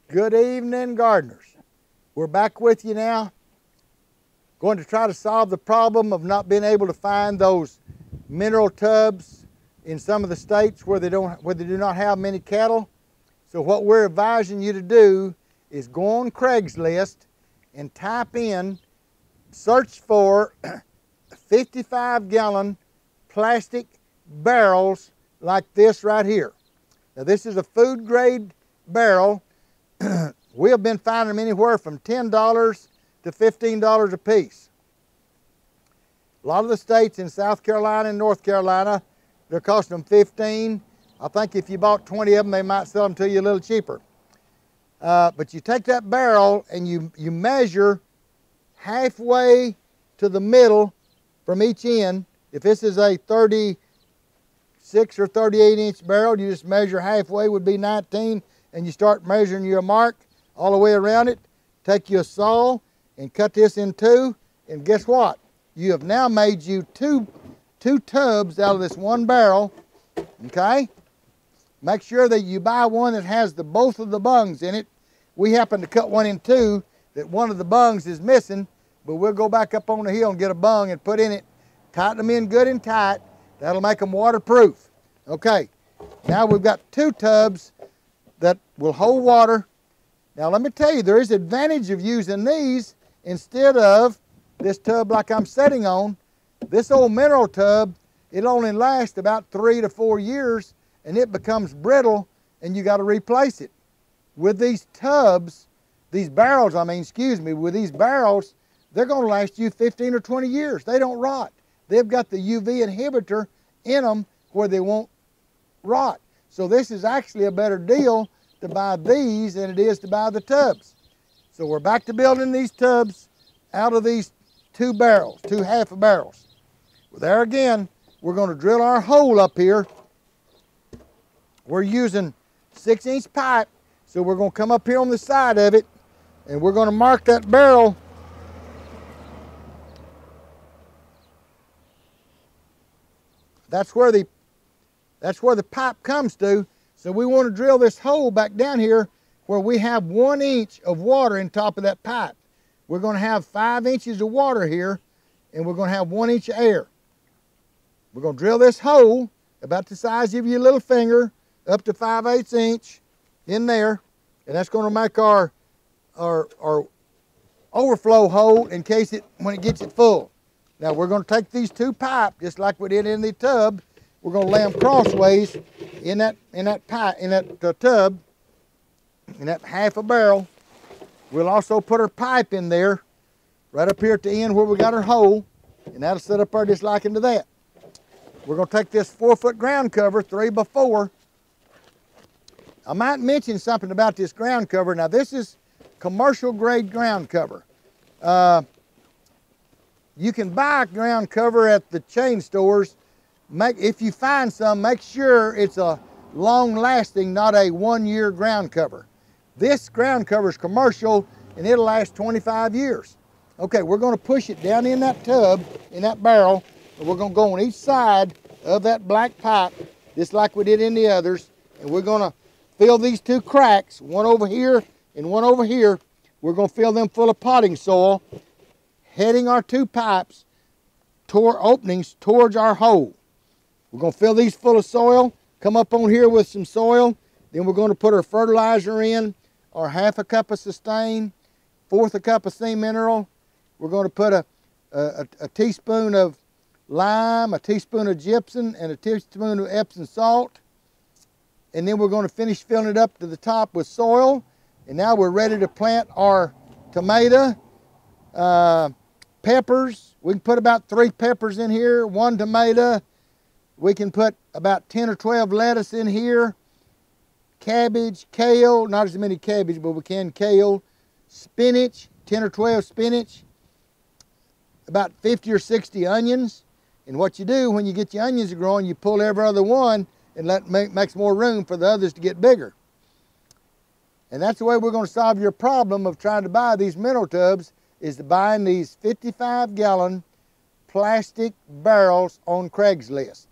Good evening, gardeners. We're back with you now. Going to try to solve the problem of not being able to find those mineral tubs in some of the states where they do not have many cattle. So what we're advising you to do is go on Craigslist and type in, search for 55-gallon plastic barrels like this right here. Now this is a food grade barrel. We have been finding them anywhere from $10 to $15 a piece. A lot of the states in South Carolina and North Carolina, they're costing them $15. I think if you bought 20 of them, they might sell them to you a little cheaper. But you take that barrel and you measure halfway to the middle from each end. If this is a 36 or 38 inch barrel, you just measure halfway, would be 19, and you start measuring your mark all the way around it. Take your saw and cut this in two, and guess what? You have now made you two tubs out of this one barrel, okay? Make sure that you buy one that has both of the bungs in it. We happen to cut one in two that one of the bungs is missing, but we'll go back up on the hill and get a bung and put in it. Tighten them in good and tight. That'll make them waterproof. Okay, now we've got two tubs that will hold water. Now let me tell you, there is advantage of using these instead of this tub like I'm sitting on. This old mineral tub, it'll only last about 3 to 4 years and it becomes brittle and you got to replace it. With these tubs, these barrels, with these barrels, they're going to last you 15 or 20 years. They don't rot. They've got the UV inhibitor in them where they won't rot. So this is actually a better deal to buy these than it is to buy the tubs. So we're back to building these tubs out of these two barrels, two half barrels. Well, there again, we're going to drill our hole up here. We're using 6-inch pipe, so we're going to come up here on the side of it and we're going to mark that barrel. That's where the pipe comes to. So we want to drill this hole back down here where we have 1 inch of water in top of that pipe. We're going to have 5 inches of water here and we're going to have 1 inch of air. We're going to drill this hole about the size of your little finger up to 5/8 inch in there, and that's going to make our overflow hole in case when it gets it full. Now we're going to take these two pipes just like we did in the tub. We're going to lay them crossways in that tub, in that half a barrel. We'll also put our pipe in there right up here at the end where we got our hole, and that'll sit up there just like into that. We're going to take this 4-foot ground cover, 3x4. I might mention something about this ground cover. Now this is commercial grade ground cover. You can buy ground cover at the chain stores. If you find some, make sure it's a long-lasting, not a 1-year ground cover. This ground cover is commercial and it'll last 25 years. Okay, we're going to push it down in that tub, in that barrel, and we're going to go on each side of that black pipe, just like we did in the others, and we're going to fill these two cracks, one over here and one over here. We're going to fill them full of potting soil, heading our two pipes openings towards our hole. We're going to fill these full of soil, come up on here with some soil, then we're going to put our fertilizer in, our 1/2 cup of sustain, 1/4 cup of sea mineral. We're going to put a teaspoon of lime, a teaspoon of gypsum, and a teaspoon of Epsom salt. And then we're going to finish filling it up to the top with soil. And now we're ready to plant our tomato, peppers. We can put about 3 peppers in here, 1 tomato. We can put about 10 or 12 lettuce in here. Cabbage, kale, not as many cabbage, but we can kale. Spinach, 10 or 12 spinach. About 50 or 60 onions. And what you do when you get your onions growing, you pull every other one and makes more room for the others to get bigger. And that's the way we're going to solve your problem of trying to buy these mineral tubs, is to buying these 55-gallon plastic barrels on Craigslist.